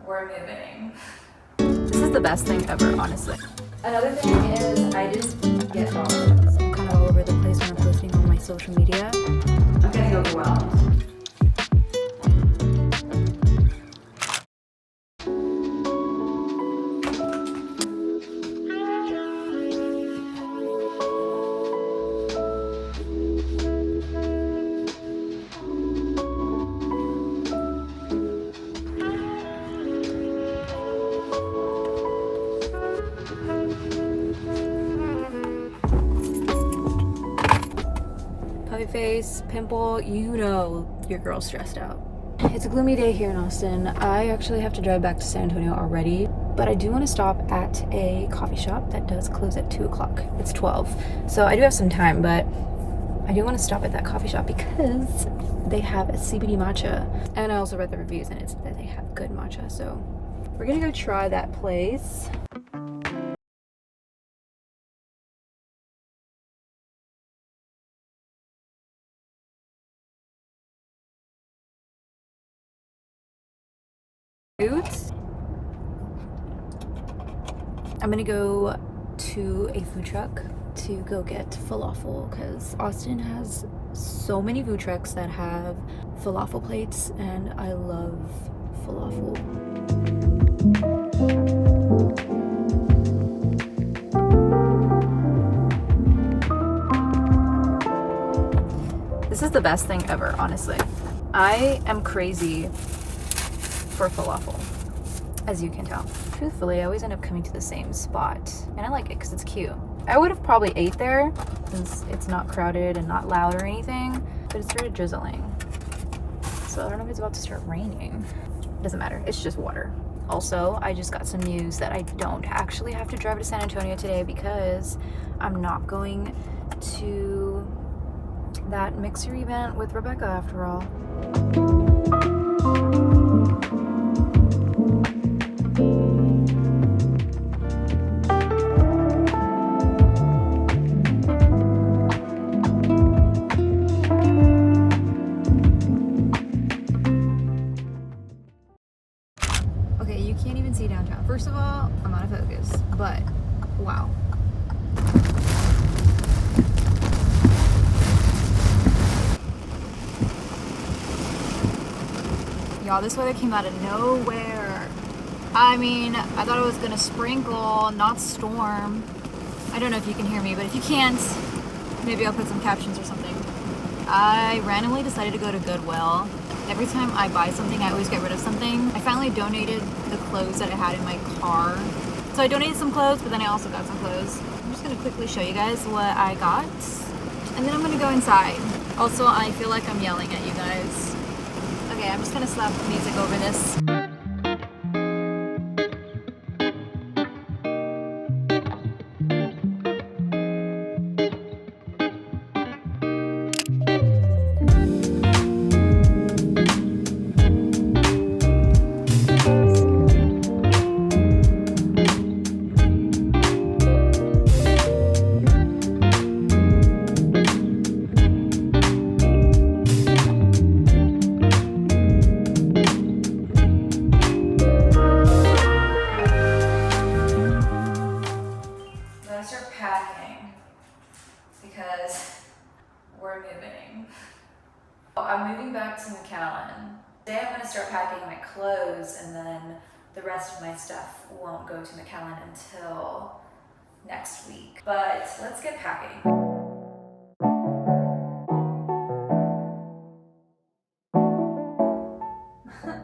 we're moving. This is the best thing ever, honestly. Another thing is I didn't get boxes. I'm kind of all over the place when I'm posting on my social media. I'm getting overwhelmed. Puffy face, pimple, you know your girl's stressed out. It's a gloomy day here in Austin. I actually have to drive back to San Antonio already, but I do want to stop at a coffee shop that does close at 2 o'clock. It's 12, so I do have some time, but I do want to stop at that coffee shop because they have a CBD matcha, and I also read the reviews and it's that they have good matcha, so we're gonna go try that place. Foods. I'm gonna go to a food truck to go get falafel because Austin has so many food trucks that have falafel plates and I love falafel. This is the best thing ever, honestly. I am crazy for falafel, as you can tell. Truthfully, I always end up coming to the same spot, and I like it because it's cute. I would have probably ate there since it's not crowded and not loud or anything, but it started drizzling. So I don't know if it's about to start raining. It doesn't matter, it's just water. Also, I just got some news that I don't actually have to drive to San Antonio today because I'm not going to that mixer event with Rebecca after all. Okay, you can't even see downtown. First of all, I'm out of focus, but wow. Y'all, this weather came out of nowhere. I mean, I thought it was gonna sprinkle, not storm. I don't know if you can hear me, but if you can't, maybe I'll put some captions or something. I randomly decided to go to Goodwill. Every time I buy something, I always get rid of something. I finally donated the clothes that I had in my car. So I donated some clothes, but then I also got some clothes. I'm just gonna quickly show you guys what I got. And then I'm gonna go inside. Also, I feel like I'm yelling at you guys. Okay, I'm just gonna slap the music over this. Because we're moving. I'm moving back to McAllen. Today I'm going to start packing my clothes and then the rest of my stuff won't go to McAllen until next week. But let's get packing.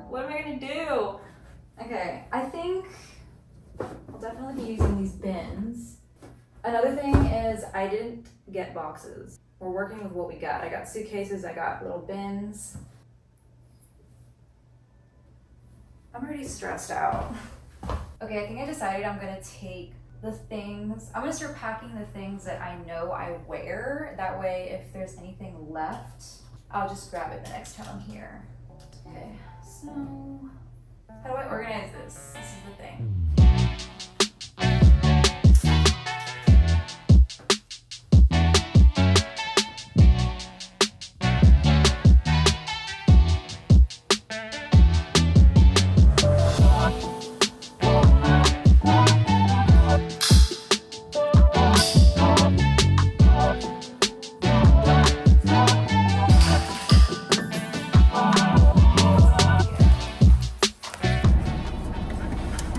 What am I going to do? Okay, I think I'll definitely be using these bins. Another thing is I didn't get boxes. We're working with what we got. I got suitcases, I got little bins. I'm already stressed out. Okay, I think I decided I'm gonna take the things, I'm gonna start packing the things that I know I wear. That way, if there's anything left, I'll just grab it the next time I'm here. Okay, so how do I organize this? This is the thing.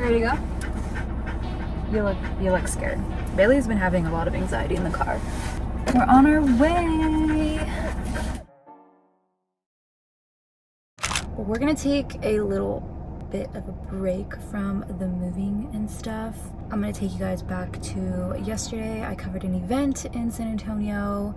ready to go? You look scared. Bailey's been having a lot of anxiety in the car. We're on our way. But we're gonna take a little bit of a break from the moving and stuff. I'm gonna take you guys back to yesterday. I covered an event in San Antonio.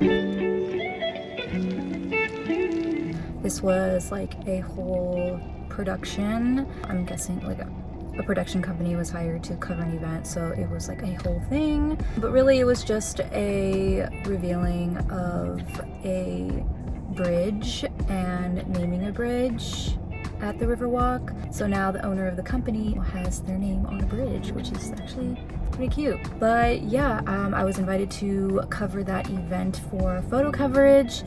This was like a whole production. I'm guessing like a production company was hired to cover an event, so it was like a whole thing. But really it was just a revealing of a bridge and naming a bridge at the Riverwalk. So now the owner of the company has their name on a bridge, which is actually pretty cute. But yeah, I was invited to cover that event for photo coverage.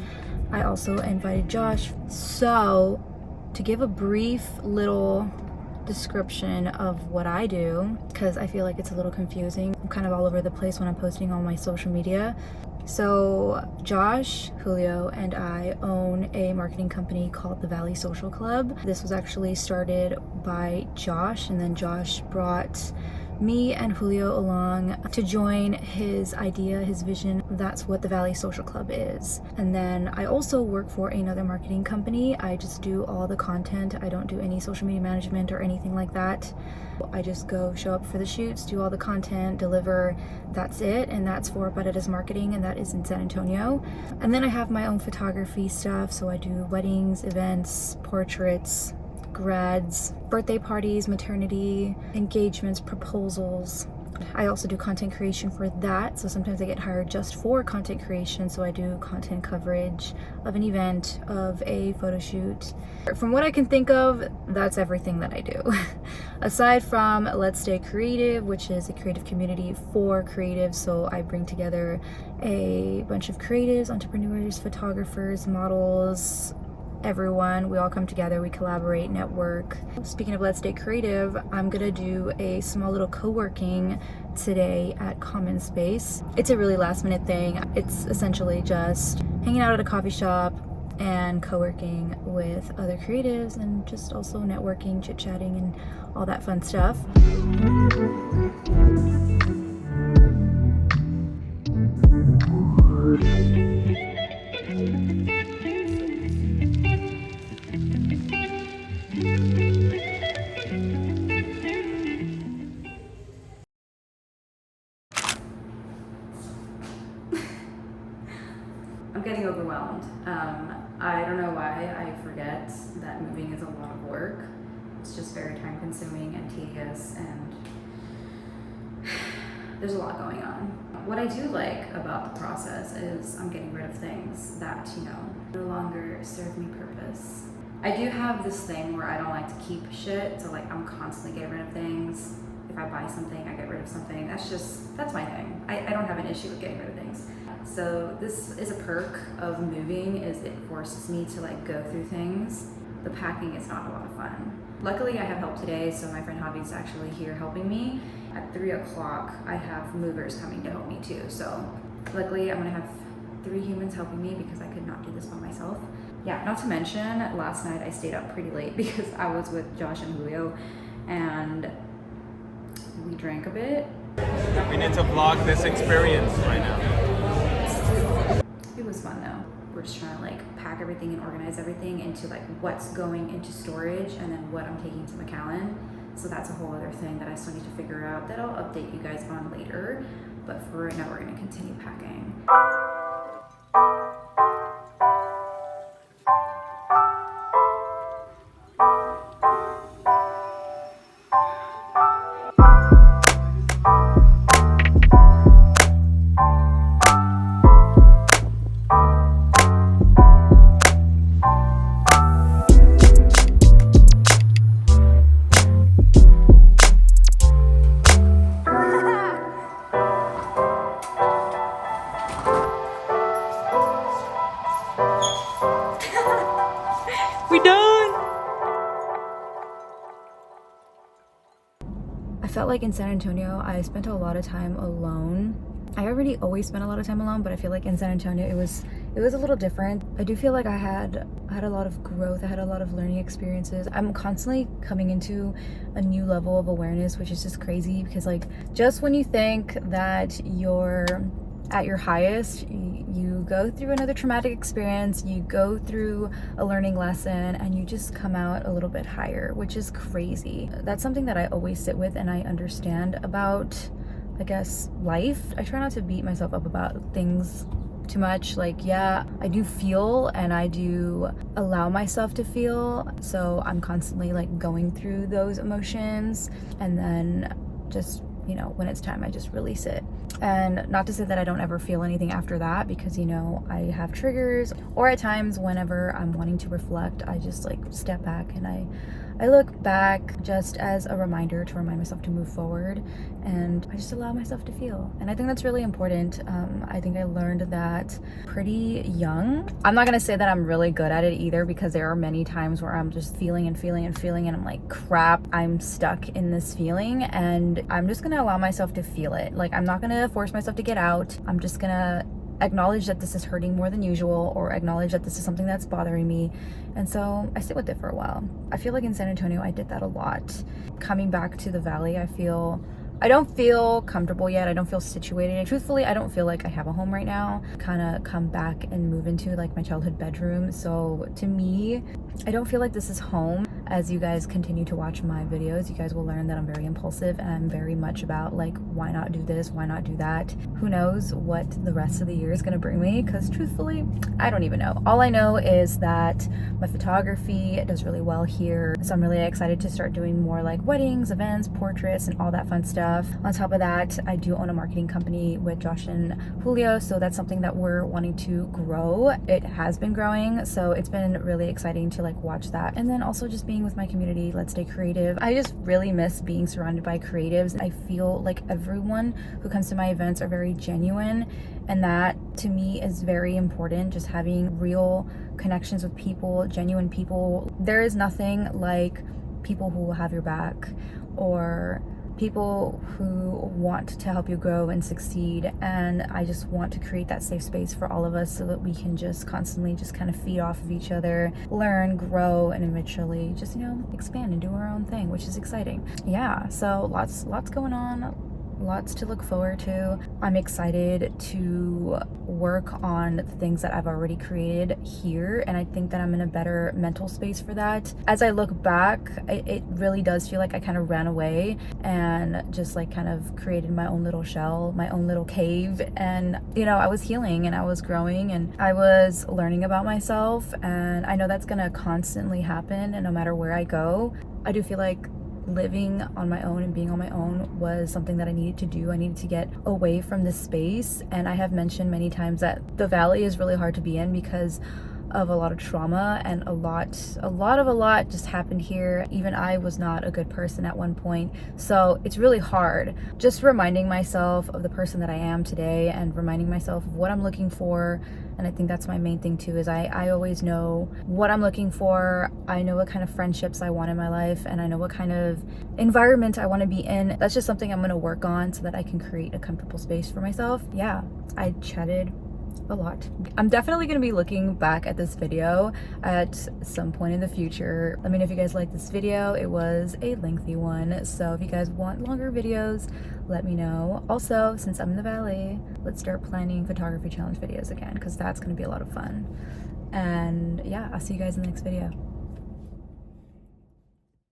I also invited Josh. So to give a brief little description of what I do, because I feel like it's a little confusing. I'm kind of all over the place when I'm posting on my social media. So Josh, Julio, and I own a marketing company called the Valley Social Club. This was actually started by Josh, and then Josh brought me and Julio along to join his idea, his vision. That's what the Valley Social Club is. And then I also work for another marketing company. I just do all the content. I don't do any social media management or anything like that. I just go show up for the shoots, do all the content, deliver. That's it. And that's for Barrera's Marketing, and that is in San Antonio. And then I have my own photography stuff. So I do weddings, events, portraits, grads, birthday parties, maternity, engagements, proposals. I also do content creation for that, so sometimes I get hired just for content creation, so I do content coverage of an event, of a photo shoot. From what I can think of, that's everything that I do. Aside from Let's Stay Creative, which is a creative community for creatives, so I bring together a bunch of creatives, entrepreneurs, photographers, models, everyone. We all come together, we collaborate, network. Speaking of Let's Stay Creative, I'm gonna do a small little co-working today at Common Space. It's a really last minute thing. It's essentially just hanging out at a coffee shop and co-working with other creatives and just also networking, chit-chatting, and all that fun stuff. I'm getting overwhelmed. I don't know why I forget that moving is a lot of work. It's just very time consuming and tedious, and there's a lot going on. What I do like about the process is I'm getting rid of things that, no longer serve me purpose. I do have this thing where I don't like to keep shit, so like I'm constantly getting rid of things. If I buy something, I get rid of something. That's my thing. I don't have an issue with getting rid of things. So this is a perk of moving, is it forces me to like go through things. The packing is not a lot of fun. Luckily I have help today, so my friend Javi is actually here helping me. At 3 o'clock I have movers coming to help me too. So luckily I'm gonna have 3 humans helping me because I could not do this by myself. Yeah, not to mention last night I stayed up pretty late because I was with Josh and Julio and we drank a bit. We need to vlog this experience right now. It was fun though. We're just trying to like pack everything and organize everything into like what's going into storage and then what I'm taking to McAllen. So that's a whole other thing that I still need to figure out that I'll update you guys on later. But for right now, we're gonna continue packing. We're done! I felt like in San Antonio, I spent a lot of time alone. I already always spent a lot of time alone, but I feel like in San Antonio, it was it was a little different. I do feel like I had a lot of growth. I had a lot of learning experiences. I'm constantly coming into a new level of awareness, which is just crazy because like just when you think that you're at your highest, you go through another traumatic experience, you go through a learning lesson, and you just come out a little bit higher, which is crazy. That's something that I always sit with and I understand about, I guess, life. I try not to beat myself up about things too much. Like, yeah, I do feel and I do allow myself to feel. So I'm constantly like going through those emotions, and then just, you know, when it's time, I just release it. And not to say that I don't ever feel anything after that, because, you know, I have triggers, or at times whenever I'm wanting to reflect, I just like step back and I look back just as a reminder to remind myself to move forward, and I just allow myself to feel. And I think that's really important. I think I learned that pretty young. I'm not gonna say that I'm really good at it either, because there are many times where I'm just feeling and feeling and feeling, and I'm like, crap, I'm stuck in this feeling, and I'm just gonna allow myself to feel it. Like, I'm not gonna force myself to get out. I'm just gonna acknowledge that this is hurting more than usual, or acknowledge that this is something that's bothering me. And so I sit with it for a while. I feel like in San Antonio, I did that a lot. Coming back to the Valley, I don't feel comfortable yet. I don't feel situated. Truthfully, I don't feel like I have a home right now. Kind of come back and move into like my childhood bedroom. So to me, I don't feel like this is home. As you guys continue to watch my videos, you guys will learn that I'm very impulsive, and I'm very much about like, why not do this? Why not do that? Who knows what the rest of the year is going to bring me? Because truthfully, I don't even know. All I know is that my photography does really well here. So I'm really excited to start doing more like weddings, events, portraits, and all that fun stuff. On top of that, I do own a marketing company with Josh and Julio. So that's something that we're wanting to grow. It has been growing. So it's been really exciting to like watch that. And then also just being with my community, Let's Stay Creative. I just really miss being surrounded by creatives. I feel like everyone who comes to my events are very genuine, and that to me is very important. Just having real connections with people, genuine people. There is nothing like people who will have your back, or people who want to help you grow and succeed. And I just want to create that safe space for all of us so that we can just constantly just kind of feed off of each other, learn, grow, and eventually just, you know, expand and do our own thing, which is exciting. Yeah, so lots going on. Lots to look forward to. I'm excited to work on the things that I've already created here, and I think that I'm in a better mental space for that. As I look back, it really does feel like I kind of ran away and just like kind of created my own little shell, my own little cave, and you know, I was healing and I was growing and I was learning about myself, and I know that's gonna constantly happen, and no matter where I go, I do feel like living on my own and being on my own was something that I needed to do. I needed to get away from this space. And I have mentioned many times that the Valley is really hard to be in because of a lot of trauma, and a lot just happened here. Even I was not a good person at one point. So it's really hard just reminding myself of the person that I am today, and reminding myself of what I'm looking for. And I think that's my main thing too, is I always know what I'm looking for. I know what kind of friendships I want in my life, and I know what kind of environment I want to be in. That's just something I'm going to work on so that I can create a comfortable space for myself. Yeah, I chatted a lot. I'm definitely going to be looking back at this video at some point in the future. Let me know if you guys like this video. It was a lengthy one, so if you guys want longer videos, let me know. Also, since I'm in the Valley, let's start planning photography challenge videos again, because that's going to be a lot of fun. And yeah, I'll see you guys in the next video.